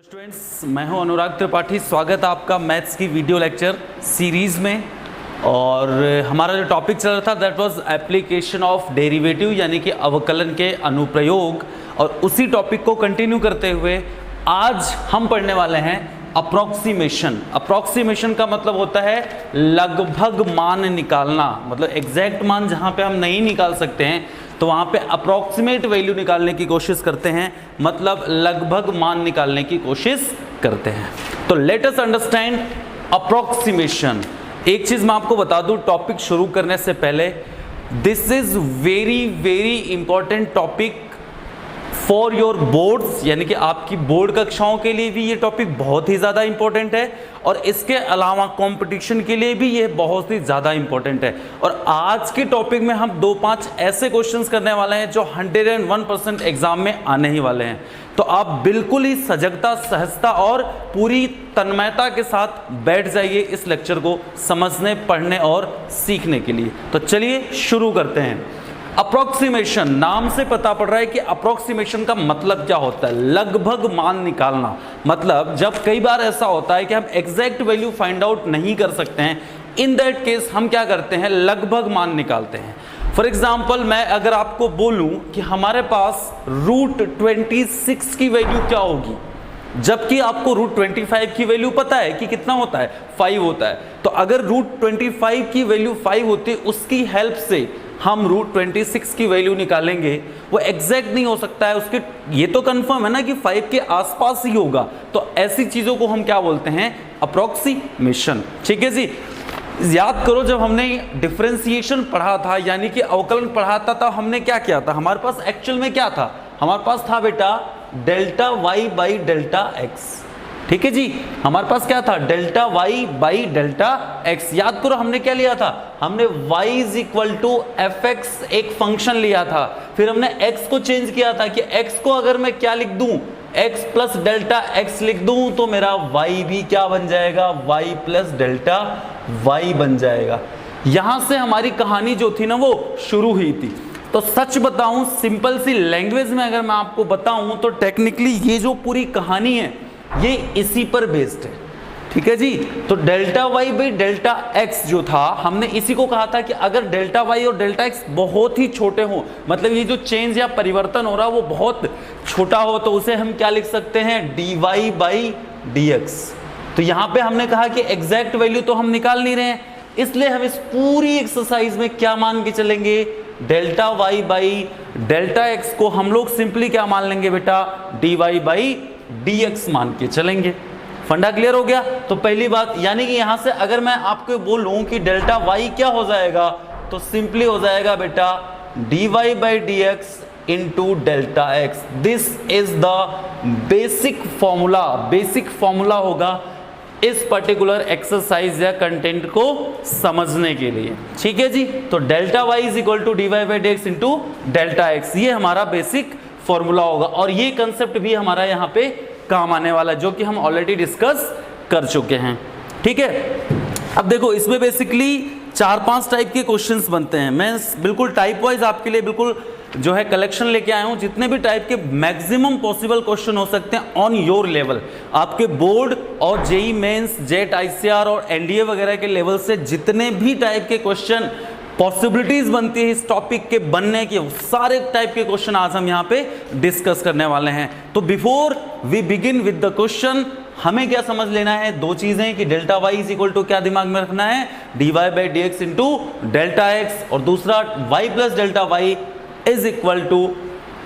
Students, मैं हूं अनुराग त्रिपाठी। स्वागत है आपका मैथ्स की वीडियो लेक्चर सीरीज़ में। और हमारा जो टॉपिक चल रहा था that was application of derivative, यानी कि अवकलन के अनुप्रयोग। और उसी टॉपिक को कंटिन्यू करते हुए आज हम पढ़ने वाले हैं अप्रॉक्सीमेशन। अप्रॉक्सीमेशन का मतलब होता है लगभग मान निकालना, मतलब एग्जैक्ट मान जहाँ पे हम नहीं निकाल सकते हैं तो वहाँ पे अप्रॉक्सीमेट वैल्यू निकालने की कोशिश करते हैं, मतलब लगभग मान निकालने की कोशिश करते हैं। तो लेट अस अंडरस्टैंड अप्रॉक्सीमेशन। एक चीज़ मैं आपको बता दूं टॉपिक शुरू करने से पहले, this is very very important topic for your boards, यानी कि आपकी बोर्ड कक्षाओं के लिए भी ये टॉपिक बहुत ही ज़्यादा इंपॉर्टेंट है और इसके अलावा कंपटीशन के लिए भी ये बहुत ही ज़्यादा इंपॉर्टेंट है। और आज के टॉपिक में हम 2-5 ऐसे क्वेश्चंस करने वाले हैं जो 101% एग्जाम में आने ही वाले हैं। तो आप बिल्कुल ही सजगता, सहजता और पूरी तन्मयता के साथ बैठ जाइए इस लेक्चर को समझने, पढ़ने और सीखने के लिए। तो चलिए शुरू करते हैं। अप्रॉक्सीमेशन, नाम से पता पड़ रहा है कि अप्रॉक्सीमेशन का मतलब क्या होता है, लगभग मान निकालना। मतलब जब कई बार ऐसा होता है कि हम एग्जैक्ट वैल्यू फाइंड आउट नहीं कर सकते हैं, इन दैट केस हम क्या करते हैं, लगभग मान निकालते हैं। फॉर एग्जाम्पल, मैं अगर आपको बोलूं कि हमारे पास √26 की वैल्यू क्या होगी, जबकि आपको √25 की वैल्यू पता है कि कितना होता है, 5 होता है। तो अगर √25 की वैल्यू 5 होती है, उसकी हेल्प से हम √26 की वैल्यू निकालेंगे। वो एग्जैक्ट नहीं हो सकता है, उसके ये तो कंफर्म है ना कि 5 के आसपास ही होगा। तो ऐसी चीज़ों को हम क्या बोलते हैं, अप्रॉक्सीमेशन। ठीक है जी। याद करो जब हमने डिफरेंशिएशन पढ़ा था, यानी कि अवकलन पढ़ाता था, हमने क्या किया था, हमारे पास एक्चुअल में क्या था, हमारे पास था बेटा delta Y by delta X. ठीक है जी, हमारे पास क्या था, delta Y by delta X. याद करो हमने क्या लिया था, हमने y is equal to F X एक फंक्शन लिया था, फिर हमने x को चेंज किया था कि x को अगर मैं क्या लिख दूं, x प्लस डेल्टा x लिख दूं तो मेरा y भी क्या बन जाएगा, y प्लस डेल्टा y बन जाएगा। यहां से हमारी कहानी जो थी ना वो शुरू हुई थी। तो सच बताऊं, सिंपल सी लैंग्वेज में अगर मैं आपको बताऊं तो टेक्निकली ये जो पूरी कहानी है ये इसी पर बेस्ड है। ठीक है जी। तो delta Y by delta X जो था, हमने इसी को कहा था कि अगर डेल्टा वाई और डेल्टा एक्स बहुत ही छोटे हो, मतलब ये जो चेंज या परिवर्तन हो रहा है वो बहुत छोटा हो, तो उसे हम क्या लिख सकते हैं, D Y by D X. तो यहाँ पे हमने कहा कि एग्जैक्ट वैल्यू तो हम निकाल नहीं रहे हैं, इसलिए हम इस पूरी एक्सरसाइज में क्या मान के चलेंगे, delta Y by delta X को हम लोग सिंपली क्या मान लेंगे बेटा, डी वाई बाई dx मान के चलेंगे। फंडा क्लियर हो गया। तो पहली बात, यानी कि यहां से अगर मैं आपको बोलूं कि डेल्टा y क्या हो जाएगा, तो सिंपली हो जाएगा बेटा dy by dx into delta x. This is the basic formula. Basic formula होगा इस पर्टिकुलर एक्सरसाइज या कंटेंट को समझने के लिए। ठीक है जी। तो delta y is equal to dy by dx into delta X, ये हमारा बेसिक फॉर्मूला होगा। और ये कंसेप्ट भी हमारा यहाँ पे काम आने वाला है, जो कि हम ऑलरेडी डिस्कस कर चुके हैं। ठीक है। अब देखो इसमें बेसिकली 4-5 टाइप के क्वेश्चंस बनते हैं। मैं बिल्कुल टाइप वाइज आपके लिए बिल्कुल जो है कलेक्शन लेके आया हूँ, जितने भी टाइप के मैक्सिमम पॉसिबल क्वेश्चन हो सकते हैं ऑन योर लेवल, आपके बोर्ड और जेई मेंस, जेट आईसीआर और एनडीए वगैरह के लेवल से जितने भी टाइप के क्वेश्चन पॉसिबिलिटीज बनती है इस टॉपिक के बनने की, सारे टाइप के क्वेश्चन आज हम यहाँ पे डिस्कस करने वाले हैं। तो before we begin with the question, हमें क्या समझ लेना है, 2 चीजें कि delta Y is equal to क्या दिमाग में रखना है, D Y by D X into delta X, और दूसरा Y plus delta Y is equal to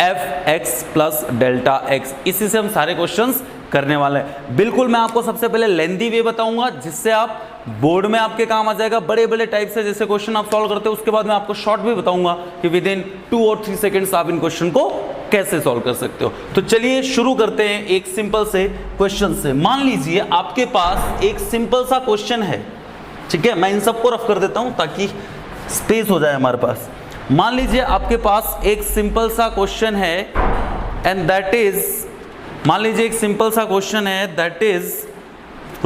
F X plus delta X. इसी से हम सारे क्वेश्चंस करने वाले हैं। बिल्कुल मैं आपको सबसे पहले लेंथी वे बताऊंगा जिससे आप बोर्ड में आपके काम आ जाएगा। बड़े बड़े टाइप से जैसे क्वेश्चन आप सॉल्व करते हो, उसके बाद मैं आपको शॉर्ट भी बताऊंगा कि विद इन 2 और 3 सेकंड्स आप इन क्वेश्चन को कैसे सॉल्व कर सकते हो। तो चलिए शुरू करते हैं एक सिंपल से क्वेश्चन से। मान लीजिए आपके पास एक सिंपल सा क्वेश्चन है। ठीक है, मैं इन सबको रफ कर देता हूं ताकि स्पेस हो जाए हमारे पास। मान लीजिए आपके पास एक सिंपल सा क्वेश्चन है एंड दैट इज, मान लीजिए एक सिंपल सा क्वेश्चन है दैट इज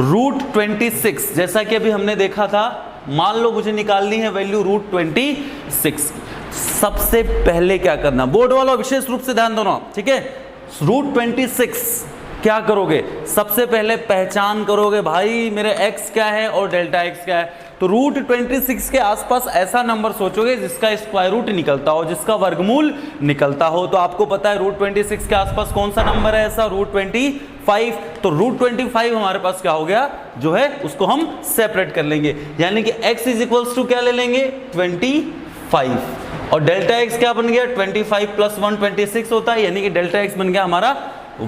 √26। जैसा कि अभी हमने देखा था, मान लो मुझे निकालनी है वैल्यू √26। सबसे पहले क्या करना, बोर्ड वालों विशेष रूप से ध्यान देना। ठीक है, √26 क्या करोगे, सबसे पहले पहचान करोगे भाई मेरे x क्या है और डेल्टा x क्या है। तो रूट 26 के आसपास ऐसा नंबर सोचोगे जिसका स्क्वायर रूट निकलता हो, जिसका वर्गमूल निकलता हो। तो आपको पता है रूट 26 के आसपास कौन सा नंबर है ऐसा, रूट 25। तो रूट 25 हमारे पास क्या हो गया जो है उसको हम सेपरेट कर लेंगे, यानी कि x इज इक्वल्स टू क्या ले लेंगे 25, और डेल्टा x क्या बन गया 25 प्लस 1 26 होता है, यानी कि डेल्टा x बन गया हमारा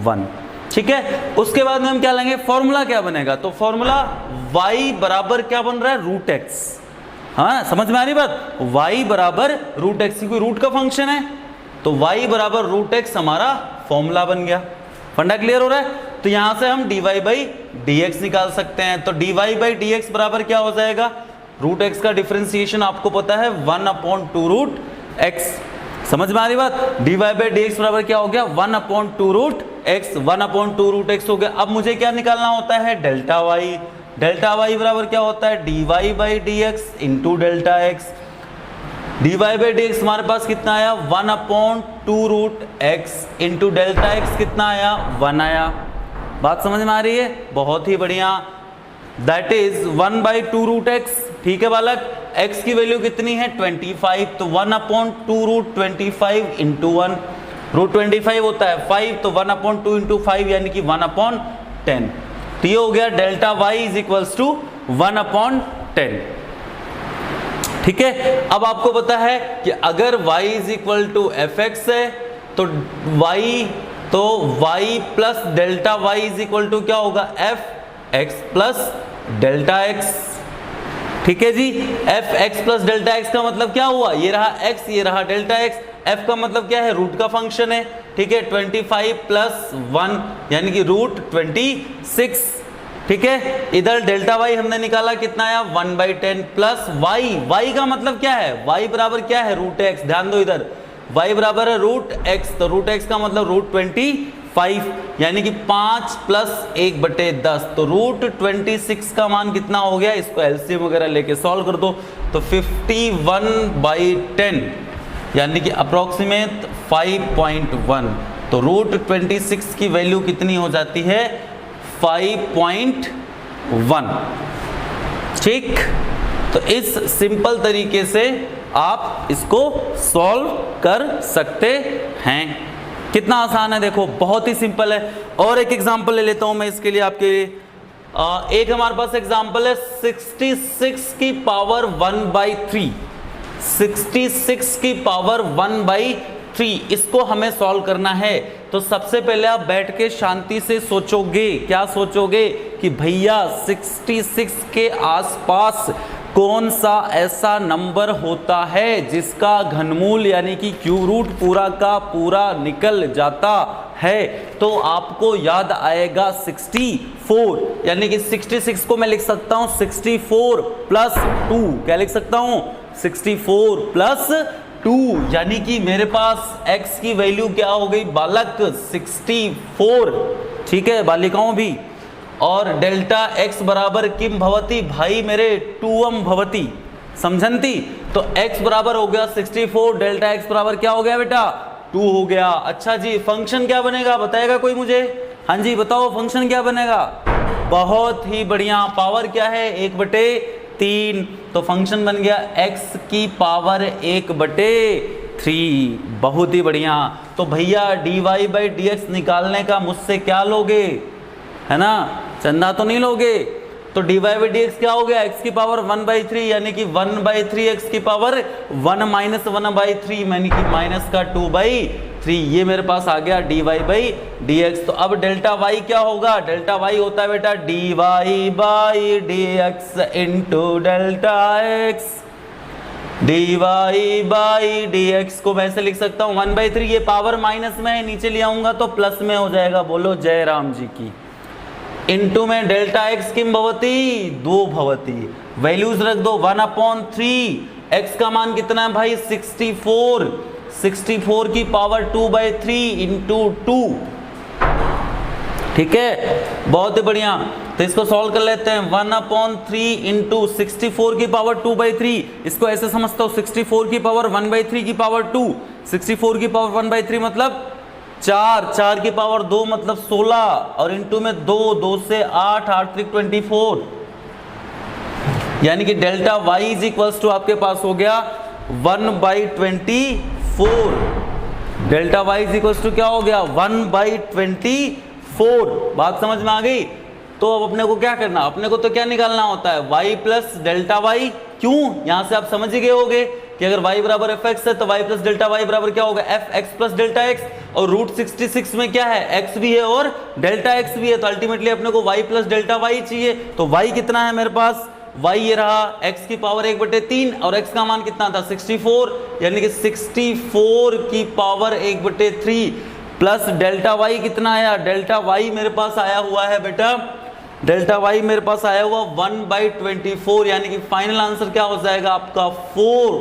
1। ठीक है, उसके बाद में हम क्या लेंगे, फॉर्मूला क्या बनेगा, तो फॉर्मूला y बराबर क्या बन रहा है रूट x। हाँ समझ में आ रही बात, y बराबर रूट x, क्योंकि रूट का फंक्शन है तो y बराबर रूट x हमारा फॉर्मूला बन गया। फंडा क्लियर हो रहा है। तो यहां से हम dy बाई dx निकाल सकते हैं। तो dy बाई dx बराबर क्या हो जाएगा, रूट x का डिफरेंशिएशन आपको पता है 1/2 रूट x। समझ में आ रही बात, dy बाई dx बराबर क्या हो गया 1/2 रूट x, 1/2 रूट x हो गया। अब मुझे क्या निकालना होता है डेल्टा y। डेल्टा y बराबर क्या होता है dy by dx into delta x। dy by dx हमारे पास कितना आया 1/2 root x into delta x कितना आया 1 आया। बात समझ में आ रही है, बहुत ही बढ़िया। That is 1/2 root x। ठीक है बालक, x की वैल्यू कितनी है 25, तो 1/2 रूट 25 इंटू 1, रूट 25 होता है 5, तो 1/2 इंटू 5 यानी कि 1/10। तो ये हो गया delta y is equals to 1/10। ठीक है, अब आपको पता है कि अगर y is equal to fx है तो y plus delta y is equal to क्या होगा fx प्लस डेल्टा x। ठीक है जी, fx प्लस डेल्टा x का मतलब क्या हुआ, ये रहा x ये रहा डेल्टा x। f का मतलब क्या है, रूट का फंक्शन है। ठीक है, 25 प्लस 1 यानी कि रूट 26। ठीक है, इधर डेल्टा y हमने निकाला कितना आया 1/10 प्लस y का मतलब क्या है, y बराबर क्या है रूट x। ध्यान दो इधर, y बराबर है रूट x, तो रूट x का मतलब रूट 25 यानी कि 5 प्लस 1/10, तो रूट 26 का मान कितना हो गया, इसको एलसीएम वगैरह लेके सॉल्व कर दो तो 51/10 यानी कि अप्रोक्सीमेट 5.1। तो रूट 26 की वैल्यू कितनी हो जाती है 5.1। ठीक, तो इस सिंपल तरीके से आप इसको सॉल्व कर सकते हैं। कितना आसान है देखो, बहुत ही सिंपल है। और एक एग्जांपल ले लेता हूं मैं इसके लिए आपके लिए। एक हमारे पास एग्जांपल है 66 की पावर 1/3, 66 की पावर 1/3, इसको हमें सॉल्व करना है। तो सबसे पहले आप बैठ के शांति से सोचोगे, क्या सोचोगे कि भैया 66 के आसपास कौन सा ऐसा नंबर होता है जिसका घनमूल यानी कि क्यूब रूट पूरा का पूरा निकल जाता है। तो आपको याद आएगा 64, यानी कि 66 को मैं लिख सकता हूं 64 प्लस 2। क्या लिख सकता हूं 64 प्लस 2, यानी कि मेरे पास x की वैल्यू क्या हो गई बालक 64। ठीक है बालिकाओं भी, और डेल्टा x बराबर किम भवती, भाई मेरे 2m भवती, समझंती। तो x बराबर हो गया 64, डेल्टा x बराबर क्या हो गया बेटा 2 हो गया। अच्छा जी, फंक्शन क्या बनेगा बताएगा कोई मुझे, हाँ जी बताओ फंक्शन क्या बनेगा। बहुत ही बढ़िया, पावर क्या है 1/3, तो फंक्शन बन गया x की पावर 1/3। बहुत ही बढ़िया। तो भैया dy बाई dx निकालने का मुझसे क्या लोगे, है ना, चंदा तो नहीं लोगे। तो dy बाई dx क्या हो गया x की पावर 1/3 यानी कि 1/3 x की पावर 1 माइनस 1/3 यानी कि माइनस का 2/3, ये मेरे पास आ गया dy बाई dx। तो अब डेल्टा y क्या होगा, डेल्टा y होता है बेटा dy by dx into delta x। dy by dx को मैं ऐसे लिख सकता हूँ 1/3, ये पावर माइनस में है, नीचे ले आऊंगा तो प्लस में हो जाएगा, बोलो जय राम जी की। इंटू में डेल्टा x किम भवती 2 भवती, वैल्यूज रख दो 1/3, x का मान कितना है भाई 64, 64 की पावर 2/3 इंटू 2। ठीक है, बहुत ही बढ़िया। तो इसको सॉल्व कर लेते हैं 1/3 इंटू 64 की पावर 2/3, इसको ऐसे समझता हूँ 64 की पावर 1/3 की पावर 2, 64 की पावर 1/3 मतलब 4 की पावर 2 मतलब 16 और इंटू में 2 से 8 3 24, यानी कि delta Y is equals to आपके पास हो गया 1/24। Delta Y is equals to क्या हो गया 1/24। बात समझ में आ गई। तो अब अपने को क्या करना, अपने को तो क्या निकालना होता है y प्लस डेल्टा वाई। क्यों, यहां से आप समझ ही गए होगे कि अगर y बराबर एफ एक्स है तो y प्लस डेल्टा वाई बराबर क्या होगा F X plus delta X, और रूट 66 में क्या है x भी है और डेल्टा x भी है, तो अल्टीमेटली अपने को y प्लस डेल्टा वाई चाहिए। तो y कितना है मेरे पास, y ये रहा x की पावर 1/3 और x का मान कितना था 64, यानी कि 64 की पावर 1/3 प्लस डेल्टा y कितना आया, डेल्टा y मेरे पास आया हुआ है बेटा, डेल्टा y मेरे पास आया हुआ 1/24, यानी कि फाइनल आंसर क्या हो जाएगा आपका 4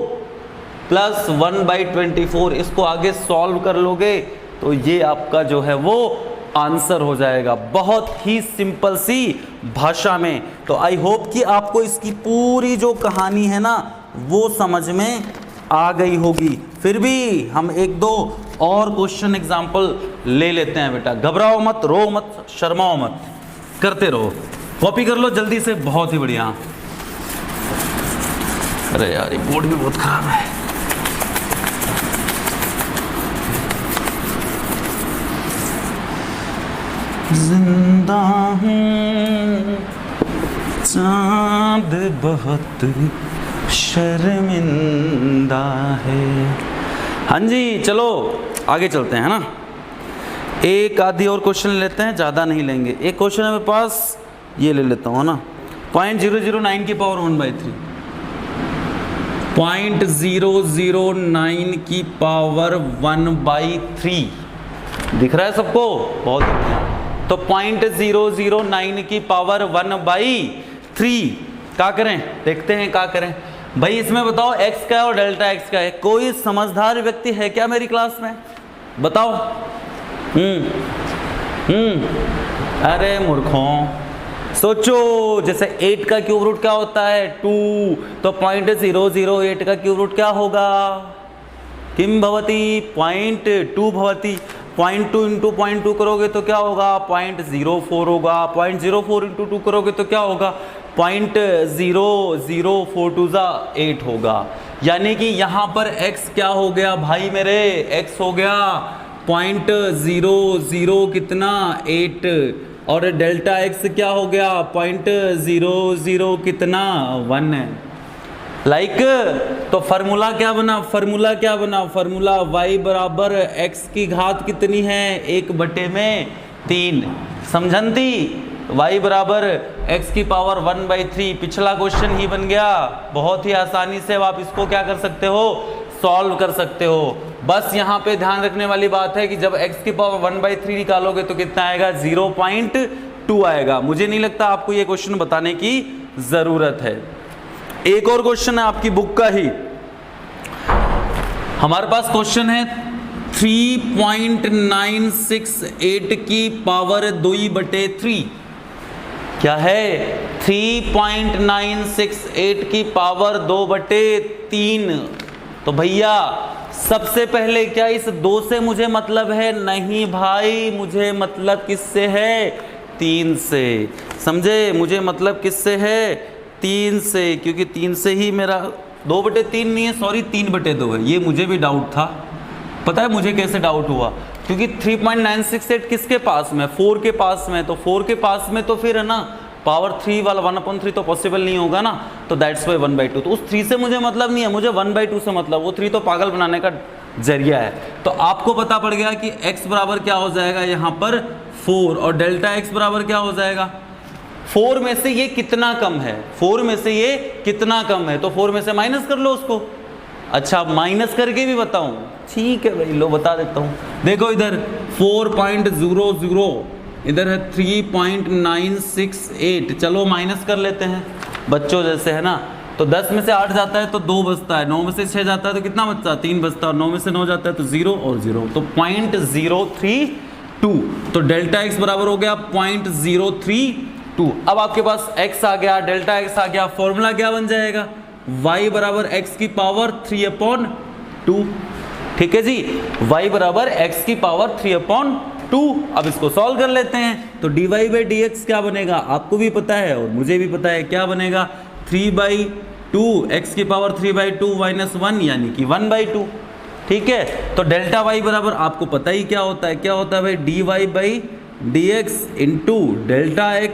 प्लस 1/24। इसको आगे सॉल्व कर लोगे तो ये आपका जो है वो आंसर हो जाएगा, बहुत ही सिंपल सी भाषा में। तो आई होप कि आपको इसकी पूरी जो कहानी है ना वो समझ में आ गई होगी। फिर भी हम 1-2 और क्वेश्चन एग्जाम्पल ले लेते हैं बेटा, घबराओ मत, रो मत, शर्माओ मत, करते रहो, कॉपी कर लो जल्दी से, बहुत ही बढ़िया। अरे यार ये बोर्ड भी बहुत खराब है। जिंदा हूँ चाँद बहुत शर्मिंदा है। हाँ जी चलो आगे चलते हैं, है ना। एक आधी और क्वेश्चन लेते हैं, ज़्यादा नहीं लेंगे। एक क्वेश्चन है मेरे पास, ये ले लेता हूँ ना, 0.009 की पावर 1/3, 0.009 की पावर 1/3 दिख रहा है सबको, बहुत बढ़िया। तो 0.009 की पावर 1/3 क्या करें, देखते हैं क्या करें भाई। इसमें बताओ x का है और डेल्टा x का है, कोई समझदार व्यक्ति है क्या मेरी क्लास में, बताओ। अरे मूर्खों सोचो, जैसे 8 का क्यूब रूट क्या होता है 2, तो 0.008 का क्यूब रूट क्या होगा, किम भवती 0.2 भवती। 0.2 इंटू 0.2 करोगे तो क्या होगा 0.04 होगा, 0.04 इंटू 2 करोगे तो क्या होगा 0.00428 होगा। यानी कि यहाँ पर x क्या हो गया भाई मेरे, x हो गया 0.00 कितना 8, और डेल्टा x क्या हो गया 0.00 कितना 1 है। लाइक तो फार्मूला क्या बना, फार्मूला क्या बना, फार्मूला y बराबर x की घात कितनी है 1/3, समझंती। y बराबर x की पावर 1/3, पिछला क्वेश्चन ही बन गया। बहुत ही आसानी से आप इसको क्या कर सकते हो, सॉल्व कर सकते हो। बस यहाँ पे ध्यान रखने वाली बात है कि जब x की पावर 1/3 निकालोगे तो कितना आएगा 0.2 आएगा। मुझे नहीं लगता आपको ये क्वेश्चन बताने की जरूरत है। एक और क्वेश्चन है आपकी बुक का ही, हमारे पास क्वेश्चन है 3.968 की पावर 2/3। क्या है 3.968 की पावर 2/3। तो भैया सबसे पहले क्या इस 2 से मुझे मतलब है, नहीं भाई मुझे मतलब किससे है 3 से, समझे, मुझे मतलब किससे है 3 से, क्योंकि 3 से ही मेरा 2/3 नहीं है, सॉरी 3/2 है। ये मुझे भी डाउट था, पता है मुझे कैसे डाउट हुआ, क्योंकि 3.968 किसके पास में, 4 के पास में, तो 4 के पास में तो फिर है ना पावर 3 वाला 1/3 तो पॉसिबल नहीं होगा ना, तो दैट्स वाई 1/2। तो उस 3 से मुझे मतलब नहीं है, मुझे 1/2 से मतलब, वो 3 तो पागल बनाने का जरिया है। तो आपको पता पड़ गया कि x बराबर क्या हो जाएगा यहाँ पर 4, और डेल्टा x बराबर क्या हो जाएगा 4 में से ये कितना कम है, 4 में से ये कितना कम है, तो 4 में से माइनस कर लो उसको। अच्छा माइनस करके भी बताऊं, ठीक है भाई लो बता देता हूं। देखो इधर 4.00, इधर है 3.968, चलो माइनस कर लेते हैं बच्चों जैसे, है ना। तो 10 में से 8 जाता है तो 2 बचता है, 9 में से 6 जाता है तो कितना बचता है 3 बचता है, और 9 में से 9 जाता है तो 0 और 0, तो 0.032। तो डेल्टा x बराबर हो गया 0.032। अब आपके पास x आ गया, डेल्टा x आ गया, फॉर्मूला क्या बन जाएगा y बराबर x की पावर 3/2। ठीक है जी। y बराबर x की पावर 3/2। अब इसको सॉल्व कर लेते हैं। तो dy बाई dx क्या बनेगा, आपको भी पता है और मुझे भी पता है, क्या बनेगा 3/2 x की पावर 3/2 माइनस 1 यानी कि 1/2। ठीक है, तो डेल्टा y बराबर आपको पता ही क्या होता है, क्या होता है भाई dy by dx into delta x,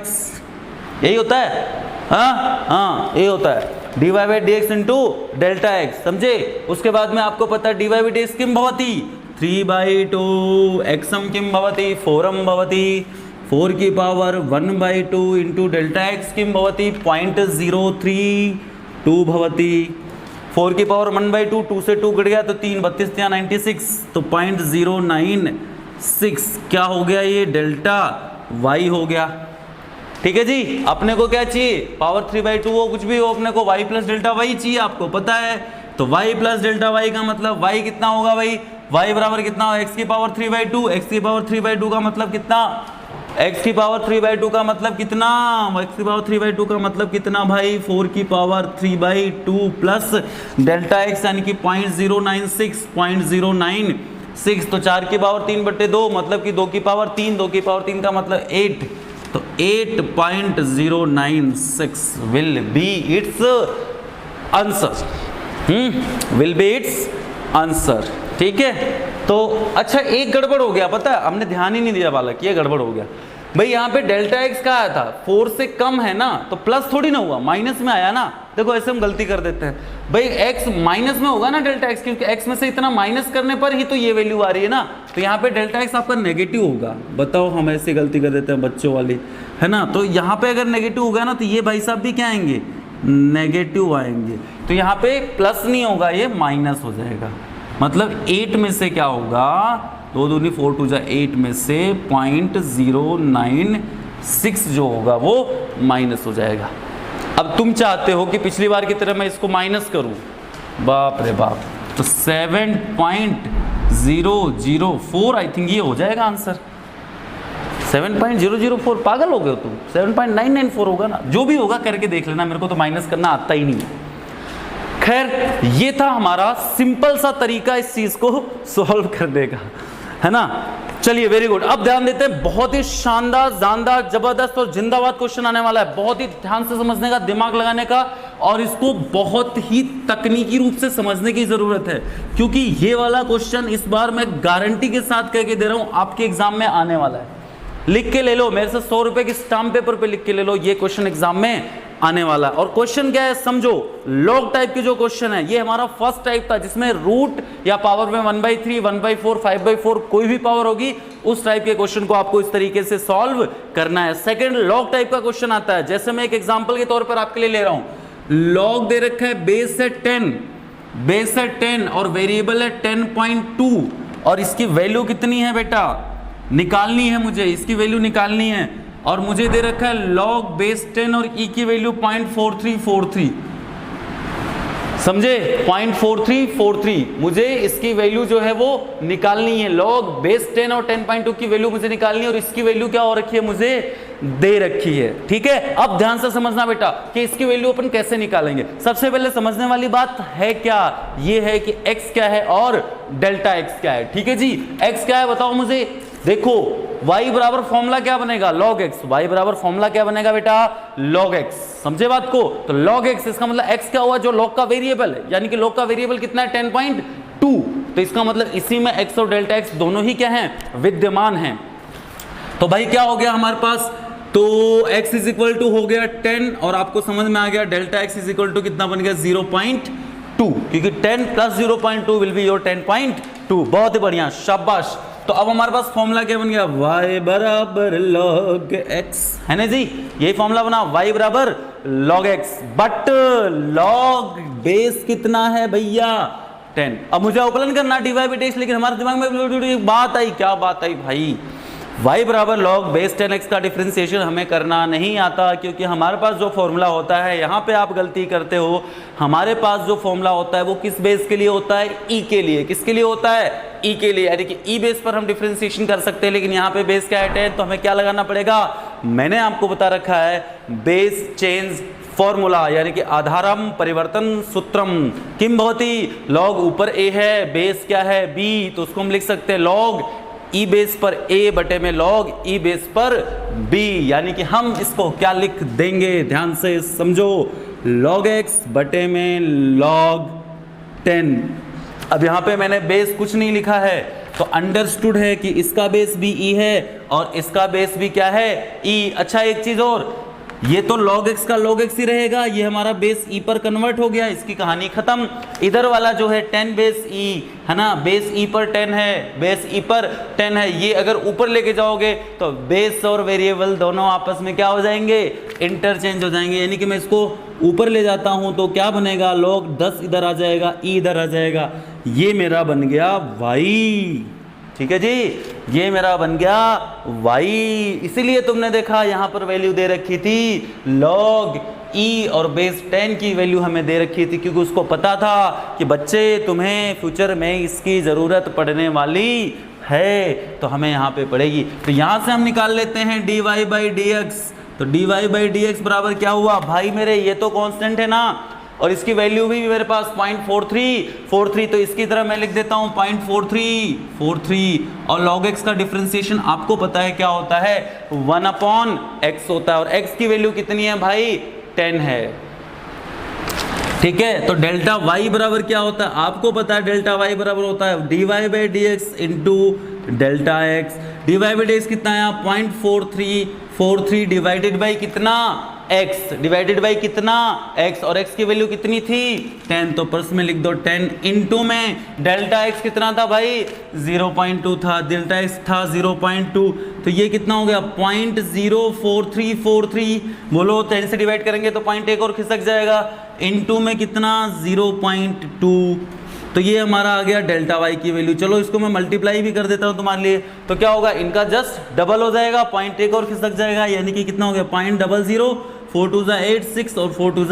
यही होता है। हाँ यही होता है dy by dx into delta x, समझे। उसके बाद में आपको पता है dy बाई dx किम भवति 3/2 xम किम भवति 4m भवति 4 की पावर 1/2 इंटू डेल्टा x किम भवति 0.032 भवति 4 की पावर 1/2, 2 से 2 कट गया तो 3, 32 96, तो 0.096 क्या हो गया, ये डेल्टा y हो गया। ठीक है जी, अपने को क्या चाहिए, पावर 3/2 हो कुछ भी हो, अपने को y प्लस डेल्टा y चाहिए, आपको पता है। तो y प्लस डेल्टा y का मतलब y कितना होगा भाई, y बराबर कितना हो x की पावर 3/2, x की पावर 3/2 का मतलब कितना, x की पावर 3/2 का मतलब कितना, x की पावर 3/2 का मतलब कितना भाई 4 की पावर 3/2 प्लस डेल्टा x यानी कि 0.096 तो 4 की पावर 3/2 मतलब कि 2 की पावर 3, 2 की पावर 3 का मतलब 8, तो 8.096 will be it's answer, will be it's answer. ठीक है, तो अच्छा एक गड़बड़ हो गया, पता है हमने ध्यान ही नहीं दिया बालक, ये गड़बड़ हो गया भाई। यहाँ पे डेल्टा x का आया था 4 से कम है ना, तो प्लस थोड़ी ना हुआ, माइनस में आया ना। देखो ऐसे हम गलती कर देते हैं भाई, x माइनस में होगा ना डेल्टा x, क्योंकि x में से इतना माइनस करने पर ही तो ये वैल्यू आ रही है ना। तो यहाँ पे डेल्टा x आपका नेगेटिव होगा। बताओ, हम ऐसे गलती कर देते हैं बच्चों वाली, है ना। तो यहाँ पे अगर नेगेटिव होगा ना, तो ये भाई साहब भी क्या आएंगे, नेगेटिव आएंगे। तो यहाँ पे प्लस नहीं होगा, ये माइनस हो जाएगा। मतलब 8 में से क्या होगा, 2 दूनी 4 2 जा 8 में से 0.096 जो होगा वो माइनस हो जाएगा। अब तुम चाहते हो कि पिछली बार की तरह मैं इसको माइनस करूं, बाप रे बाप, तो 7.004 आई थिंक ये हो जाएगा आंसर। 7.004, पागल हो गए हो तुम, 7.994 होगा ना, जो भी होगा करके देख लेना, मेरे को तो माइनस करना आता ही नहीं है। खैर, ये था हमारा सिंपल सा तरीका इस चीज को सॉल्व करने का, है ना। चलिए वेरी गुड। अब ध्यान देते हैं, बहुत ही शानदार, जानदार, जबरदस्त और जिंदाबाद क्वेश्चन आने वाला है। बहुत ही ध्यान से समझने का, दिमाग लगाने का, और इसको बहुत ही तकनीकी रूप से समझने की जरूरत है, क्योंकि ये वाला क्वेश्चन इस बार मैं गारंटी के साथ कह के दे रहा हूं आपके एग्जाम में आने वाला है। लिख के ले लो, मेरे से 100 रुपए की स्टाम्प पेपर पे लिख के ले लो, ये क्वेश्चन एग्जाम में आने वाला है। और क्वेश्चन क्या है समझो, लॉग टाइप के जो क्वेश्चन है, ये हमारा फर्स्ट टाइप था जिसमें रूट या पावर में 1/3, 1/4, 5/4 कोई भी पावर होगी, उस टाइप के क्वेश्चन को आपको इस तरीके से सॉल्व करना है। सेकंड, लॉग टाइप का क्वेश्चन आता है, जैसे मैं एक एग्जांपल के तौर पर आपके लिए ले रहा हूं। लॉग दे रखा है बेस है 10 और वेरिएबल है 10.2, और इसकी वैल्यू कितनी है बेटा, निकालनी है मुझे, इसकी वैल्यू निकालनी है। और मुझे दे रखा है log बेस 10 और e की वैल्यू 0.4343, समझे, 0.4343, मुझे इसकी वैल्यू जो है वो निकालनी है। log बेस 10 और 10.2 की वैल्यू मुझे निकालनी है, और इसकी वैल्यू क्या हो रखी है, मुझे दे रखी है। ठीक है, अब ध्यान से समझना बेटा कि इसकी वैल्यू अपन कैसे निकालेंगे। सबसे पहले समझने वाली बात है क्या, ये है कि x क्या है और डेल्टा x क्या है। ठीक है जी, x क्या है बताओ मुझे। देखो y बराबर फॉर्मूला क्या बनेगा, log x, y बराबर फॉर्मूला क्या बनेगा बेटा, log x, समझे बात को। तो log x, इसका मतलब x क्या हुआ, जो log का वेरिएबल है, यानी कि log का वेरिएबल कितना है 10.2, तो इसका मतलब इसी में x और डेल्टा x दोनों ही क्या हैं, विद्यमान हैं। तो भाई क्या हो गया हमारे पास, तो x इज इक्वल टू हो गया 10, और आपको समझ में आ गया delta x is equal to कितना बन गया 0.2, क्योंकि 10 प्लस 0.2 विल बी योर 10.2। बहुत ही बढ़िया, शाबाश। तो अब हमारे पास फॉर्मूला क्या बन गया, y बराबर log x, है ना जी, यही फॉर्मूला बना, y बराबर log x, but log base कितना है भैया 10। अब मुझे अवकलन करना dy बाई dx, लेकिन हमारे दिमाग में एक बात आई, क्या बात आई भाई, y बराबर log बेस 10x का डिफरेंशिएशन हमें करना नहीं आता, क्योंकि हमारे पास जो फॉर्मूला होता है, यहाँ पे आप गलती करते हो, हमारे पास जो फॉर्मूला होता है वो किस बेस के लिए होता है, e के लिए। किसके लिए होता है, e के लिए, यानी कि e बेस पर हम डिफरेंशिएशन कर सकते हैं, लेकिन यहाँ पे बेस क्या है 10, तो हमें क्या लगाना पड़ेगा, मैंने आपको बता रखा है बेस चेंज फॉर्मूला, यानी कि आधारम परिवर्तन सूत्रम किम भवति, लॉग ऊपर ए है, बेस क्या है बी, तो उसको हम लिख सकते हैं लॉग ई बेस पर ए बटे में लॉग ई बेस पर बी, यानी कि हम इसको क्या लिख देंगे, ध्यान से समझो, लॉग एक्स बटे में लॉग 10। अब यहाँ पे मैंने बेस कुछ नहीं लिखा है, तो अंडरस्टूड है कि इसका बेस भी ई है और इसका बेस भी क्या है ई। अच्छा एक चीज और, ये तो log x का log x ही रहेगा, ये हमारा बेस e पर कन्वर्ट हो गया, इसकी कहानी खत्म। इधर वाला जो है 10 बेस e है ना, बेस e पर 10 है, बेस e पर 10 है, ये अगर ऊपर लेके जाओगे तो बेस और वेरिएबल दोनों आपस में क्या हो जाएंगे, इंटरचेंज हो जाएंगे। यानी कि मैं इसको ऊपर ले जाता हूं तो क्या बनेगा, log 10 इधर आ जाएगा, e इधर आ जाएगा, ये मेरा बन गया y। ठीक है जी, ये मेरा बन गया y। इसीलिए तुमने देखा यहां पर वैल्यू दे रखी थी log e और बेस 10 की वैल्यू हमें दे रखी थी, क्योंकि उसको पता था कि बच्चे तुम्हें फ्यूचर में इसकी ज़रूरत पड़ने वाली है, तो हमें यहाँ पे पड़ेगी। तो यहाँ से हम निकाल लेते हैं dy बाई डी एक्स। तो dy बाई डी एक्स बराबर क्या हुआ भाई मेरे, ये तो कांस्टेंट है ना, और इसकी वैल्यू भी मेरे पास 0.43, तो इसकी तरह मैं लिख देता हूं 0.43 और log x का डिफरेंशिएशन आपको पता है क्या होता है, 1/x होता है, और x की वैल्यू कितनी है भाई 10 है। ठीक है, तो डेल्टा y बराबर क्या होता है, आपको पता है डेल्टा y बराबर होता है dy by D X into delta x. dy by D x कितना है 0.43 डिवाइडेड बाई कितना x, डिवाइडेड बाई कितना x, और x की वैल्यू कितनी थी 10, तो प्लस में लिख दो 10 इंटू में डेल्टा x कितना था भाई 0.2 था, डेल्टा x था 0.2, तो ये कितना हो गया 0.04343, बोलो 10 से डिवाइड करेंगे तो पॉइंट एक और खिसक जाएगा, इंटू में कितना 0.2, तो ये हमारा आ गया डेल्टा y की वैल्यू। चलो इसको मैं मल्टीप्लाई भी कर देता हूं तुम्हारे लिए, तो क्या होगा इनका जस्ट डबल हो जाएगा, पॉइंट एक और खिसक जाएगा, यानी कि कितना हो गया 0.00, 4 2 86 और 4 2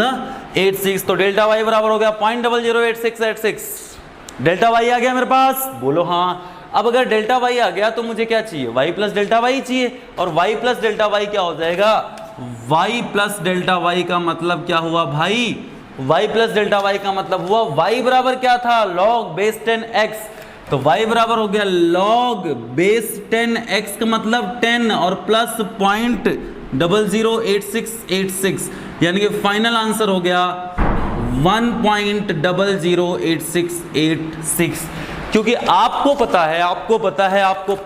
86, तो डेल्टा y बराबर हो गया 0.008686। डेल्टा y आ गया मेरे पास, बोलो हाँ। अब अगर डेल्टा y आ गया तो मुझे क्या चाहिए, y प्लस डेल्टा y चाहिए, और y प्लस डेल्टा y क्या हो जाएगा, y प्लस डेल्टा y का मतलब क्या हुआ भाई, y प्लस डेल्टा y का मतलब हुआ y बराबर क्या था log बेस 10x, तो y बराबर हो गया log बेस 10x का मतलब 10 और प्लस 0.008686, यानी कि फाइनल आंसर हो गया 1.008686, क्योंकि आपको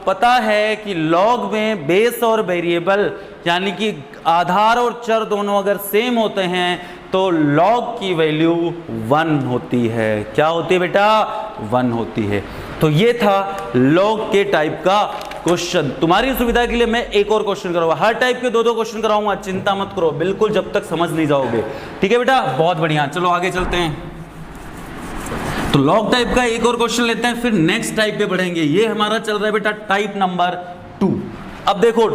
पता है कि log में बेस और वेरिएबल यानी कि आधार और चर दोनों अगर सेम होते हैं तो log की वैल्यू 1 होती है। क्या होती है बेटा, 1 होती है। तो ये था log के टाइप का क्वेश्चन। तुम्हारी सुविधा के लिए मैं एक और क्वेश्चन कराऊंगा, हर टाइप के 2-2 क्वेश्चन कराऊंगा, चिंता मत करो बिल्कुल, जब तक समझ नहीं जाओगे। ठीक है बेटा, बहुत बढ़िया। चलो आगे चलते हैं। तो log टाइप का एक और क्वेश्चन लेते हैं, फिर नेक्स्ट टाइप पे बढ़ेंगे। ये हमारा चल रहा है बेटा टाइप नंबर 2। अब देखो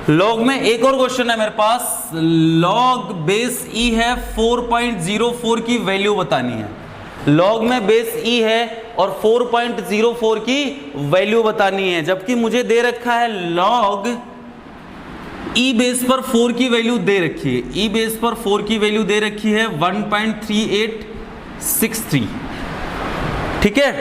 log में एक और क्वेश्चन है मेरे पास, log बेस e है 4.04 की वैल्यू बतानी है। log में बेस e है और 4.04 की वैल्यू बतानी है, जबकि मुझे दे रखा है log e बेस पर 4 की वैल्यू दे रखी है, e बेस पर 4 की वैल्यू दे रखी है 1.3863। ठीक है,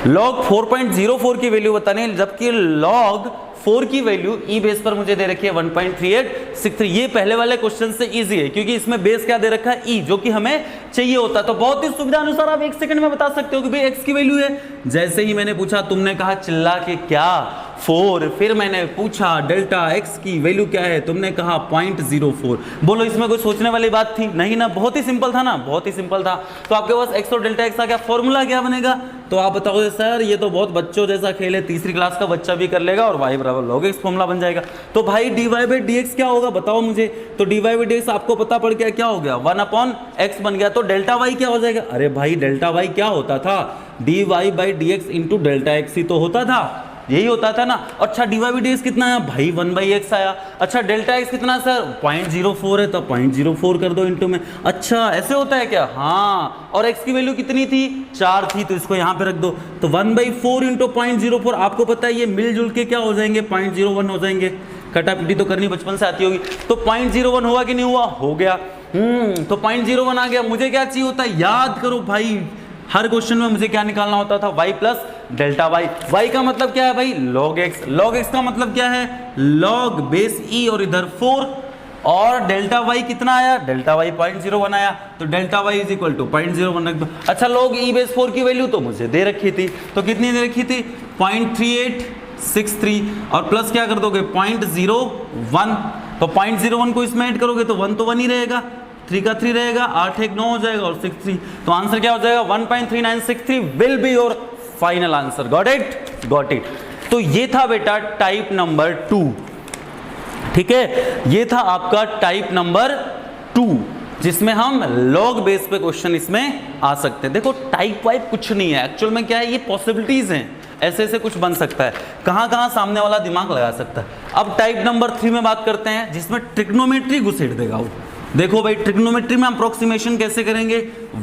log 4.04 की वैल्यू बतानी है, जबकि log 4 की वैल्यू e बेस पर मुझे दे रखी है 1.3863। ये पहले वाले क्वेश्चन से इजी है, क्योंकि इसमें बेस क्या दे रखा है e, जो कि हमें चाहिए होता। तो बहुत ही सुविधा अनुसार आप 1 सेकंड में बता सकते हो कि भाई x की वैल्यू है। जैसे ही मैंने पूछा, तुमने कहा चिल्ला के क्या 4, फिर मैंने पूछा डेल्टा x की वैल्यू क्या है, तुमने कहा 0.04। बोलो इसमें कोई सोचने वाली बात थी? नहीं ना, बहुत ही सिंपल था ना, बहुत ही सिंपल था। तो आपके पास x और डेल्टा x का क्या फॉर्मूला क्या बनेगा, तो आप बताओगे सर ये तो बहुत बच्चों जैसा खेल है, तीसरी क्लास का बच्चा भी कर लेगा, और y बराबर log x फॉर्मूला बन जाएगा। तो भाई dy बाई dx क्या होगा बताओ मुझे। तो dy बाई dx आपको पता पड़ गया क्या हो गया, 1/x बन गया। तो डेल्टा y क्या हो जाएगा, अरे भाई डेल्टा y क्या होता था, dy by dx into delta x ही तो होता था, यही होता था ना। अच्छा dy बाई dx कितना आया भाई, 1/x आया। अच्छा डेल्टा x कितना सर, 0.04 है, तो 0.04 कर दो इंटू में। अच्छा ऐसे होता है क्या, हाँ। और x की वैल्यू कितनी थी, 4 थी, तो इसको यहाँ पे रख दो। तो 1/4 इंटू 0.04, आपको पता है ये मिलजुल के क्या हो जाएंगे 0.01 हो जाएंगे। कटापिटी तो करनी बचपन से आती होगी। तो 0.01 हुआ कि नहीं हुआ, हो गया। तो 0.01 आ गया। मुझे क्या चाहिए होता है, याद करो भाई, हर क्वेश्चन में मुझे क्या निकालना होता था, y plus delta Y. y का मतलब क्या है भाई, log x। log x का मतलब क्या है, log बेस e और इधर 4, और डेल्टा वाई कितना आया, डेल्टा वाई 0.01 आया, तो delta Y is equal to 0.01 रख दो। अच्छा, log e बेस 4 की वैल्यू तो मुझे दे रखी थी, तो कितनी दे रखी थी, 0.3863, और प्लस क्या कर दोगे 0.01, तो 0.01 को इसमें ऐड करोगे तो 1 तो 1 ही रहेगा, 3 का 3 रहेगा, 8 1 9 हो जाएगा, और 6 3, तो आंसर क्या हो जाएगा 1.3963 will be your final answer. Got it, got it. तो ये था बेटा टाइप नंबर 2, ठीक है, ये था आपका टाइप नंबर 2, जिसमें हम लॉग बेस पे क्वेश्चन इसमें आ सकते हैं। देखो टाइप वाइप कुछ नहीं है, एक्चुअल में क्या है, ये पॉसिबिलिटीज हैं, ऐसे ऐसे कुछ बन सकता है, कहां कहां सामने वाला दिमाग लगा सकता है। अब टाइप नंबर 3 में बात करते हैं, जिसमें ट्रिग्नोमेट्री घुसेड़ देगा वो। देखो भाई, ट्रिग्नोमेट्री में अप्रोक्सीमेशन कैसे करेंगे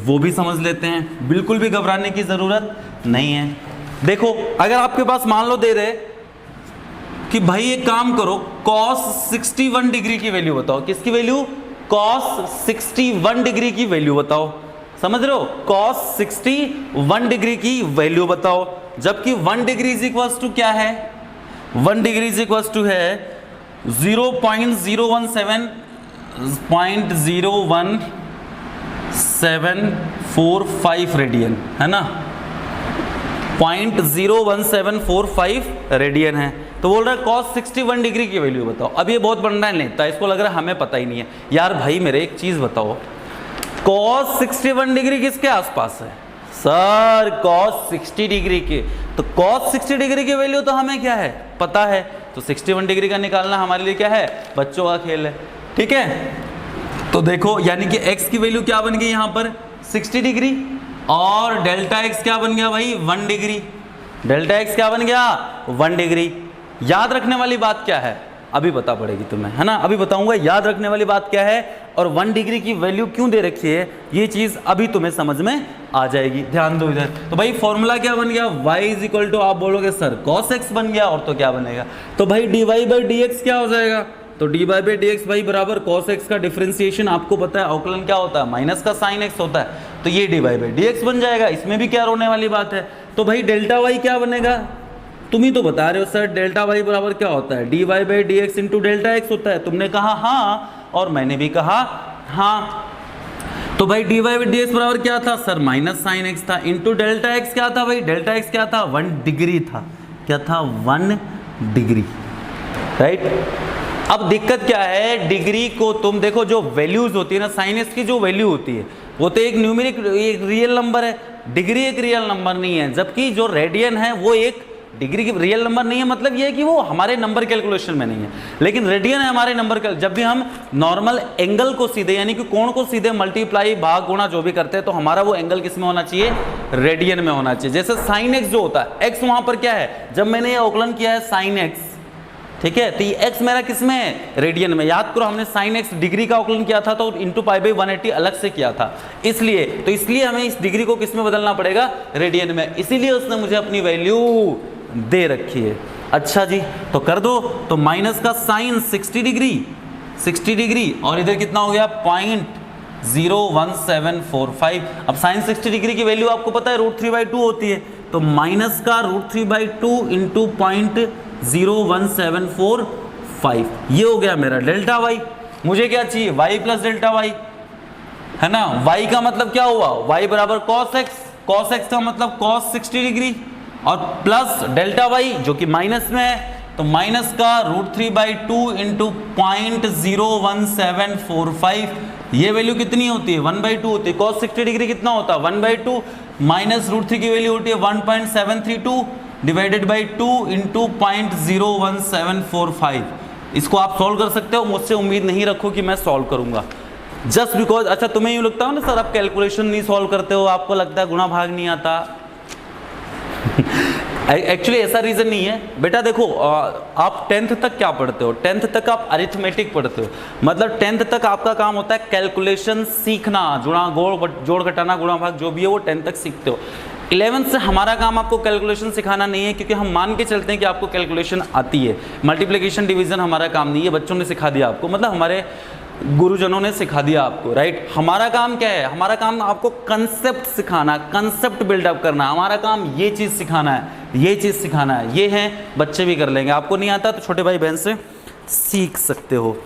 वो भी समझ लेते हैं, बिल्कुल भी घबराने की जरूरत नहीं है। देखो अगर आपके पास मान लो दे रहे कि भाई एक काम करो, cos 61 डिग्री की वैल्यू बताओ, किसकी वैल्यू, cos 61 डिग्री की वैल्यू बताओ, समझ रहे हो, cos 61 डिग्री की वैल्यू बताओ, जबकि 1 डिग्री इज इक्वल टू क्या है, 1 डिग्री इज इक्वल टू है 0.01745 रेडियन, है ना, 0.01745 रेडियन है। तो बोल रहा है cos 61 डिग्री की वैल्यू बताओ। अब ये बहुत बड़ा लेता है, इसको लग रहा है हमें पता ही नहीं है। यार भाई मेरे एक चीज बताओ, cos 61 डिग्री किसके आसपास है, सर cos 60 डिग्री के, तो cos 60 डिग्री की वैल्यू तो हमें क्या है पता है, तो 61 डिग्री का निकालना हमारे लिए क्या है, बच्चों का खेल है, ठीक है। तो देखो यानी कि x की वैल्यू क्या बन गई यहां पर 60 डिग्री, और डेल्टा x क्या बन गया भाई 1 डिग्री, डेल्टा x क्या बन गया 1 डिग्री। याद रखने वाली बात क्या है, अभी बता पड़ेगी तुम्हें, है ना, अभी बताऊंगा याद रखने वाली बात क्या है, और 1 डिग्री की वैल्यू क्यों दे रखी है, ये चीज अभी तुम्हें समझ में आ जाएगी। ध्यान दो इधर, तो भाई फॉर्मूला क्या बन गया, y इज इक्वल टू, आप बोलोगे सर cos x बन गया, और तो क्या बनेगा, तो भाई dy बाई dx क्या हो जाएगा, तो dy बाई dx भाई बराबर cos x का डिफरेंशिएशन आपको पता है अवकलन क्या होता है, माइनस का sin x होता है, तो ये dy बाई dx बन जाएगा, इसमें भी क्या रोने वाली बात है। तो भाई डेल्टा y क्या बनेगा, तुम ही तो बता रहे हो सर डेल्टा y बराबर क्या होता है, dy by dx into delta x होता है, तुमने कहा हाँ और मैंने भी कहा हाँ। तो भाई dy बाई dx बराबर क्या था सर, माइनस साइन x था, इंटू डेल्टा x क्या था भाई, डेल्टा x क्या था 1 डिग्री था, क्या था 1 डिग्री, राइट। अब दिक्कत क्या है, डिग्री को तुम देखो, जो वैल्यूज होती है ना, साइन x की जो वैल्यू होती है वो तो एक न्यूमेरिक, एक रियल नंबर है, डिग्री एक रियल नंबर नहीं है, जबकि जो रेडियन है वो एक डिग्री की रियल नंबर नहीं है, मतलब ये है कि वो हमारे नंबर कैलकुलेशन में नहीं है, लेकिन रेडियन है हमारे नंबर का। जब भी हम नॉर्मल एंगल को सीधे यानी कि कोण को सीधे मल्टीप्लाई भाग गुणा जो भी करते हैं, तो हमारा वो एंगल किस में होना चाहिए, रेडियन में होना चाहिए। जैसे साइन एक्स जो होता है, एक्स वहां पर क्या है, जब मैंने ये अवकलन किया है साइन एक्स, ठीक है, तो ये एक्स मेरा किस में है, रेडियन में। याद करो हमने साइन एक्स डिग्री का अवकलन किया था तो इंटू पाई बाई 180 अलग से किया था, इसलिए तो इसलिए हमें इस डिग्री को किस में बदलना पड़ेगा, रेडियन में, इसीलिए उसने मुझे अपनी वैल्यू दे रखी है। अच्छा जी, तो कर दो, तो माइनस का साइन 60 डिग्री और इधर कितना हो गया 0.01745। अब साइन 60 डिग्री की वैल्यू आपको पता है √3/2 होती है, तो माइनस का √3/2 इंटू 0.01745, ये हो गया मेरा डेल्टा वाई। मुझे क्या चाहिए, y प्लस डेल्टा वाई, है ना। y का मतलब क्या हुआ, y बराबर cos x, cos x का मतलब cos 60 डिग्री और प्लस डेल्टा वाई जो कि माइनस में है, तो माइनस का √3/2 इंटू 0.01745, ये वैल्यू कितनी होती है 1/2 होती है। cos 60 डिग्री कितना होता है 1/2, माइनस √3 की वैल्यू होती है 1.732 डिवाइडेड बाई 2 इंटू 0.01745। इसको आप सॉल्व कर सकते हो, मुझसे उम्मीद नहीं रखो कि मैं सॉल्व करूंगा, जस्ट बिकॉज। अच्छा तुम्हें यूँ लगता हो ना सर आप कैलकुलेशन नहीं सॉल्व करते हो, आपको लगता है गुणा भाग नहीं आता। एक्चुअली ऐसा रीजन नहीं है बेटा। देखो आप 10th तक क्या पढ़ते हो, 10th तक आप अरिथमेटिक पढ़ते हो, मतलब 10th तक आपका काम होता है कैलकुलेशन सीखना, जोड़ घटाना गुणा भाग जो भी है वो 10th तक सीखते हो। 11th से हमारा काम आपको कैलकुलेशन सिखाना नहीं है, क्योंकि हम मान के चलते हैं कि आपको कैलकुलेशन आती है। मल्टीप्लिकेशन डिवीजन हमारा काम नहीं है, बच्चों ने सिखा दिया आपको, मतलब हमारे गुरुजनों ने सिखा दिया आपको, राइट। हमारा काम क्या है, हमारा काम आपको कंसेप्ट सिखाना, कंसेप्ट बिल्डअप करना, हमारा काम ये चीज़ सिखाना है, ये चीज़ सिखाना है। ये है, बच्चे भी कर लेंगे, आपको नहीं आता तो छोटे भाई बहन से सीख सकते हो।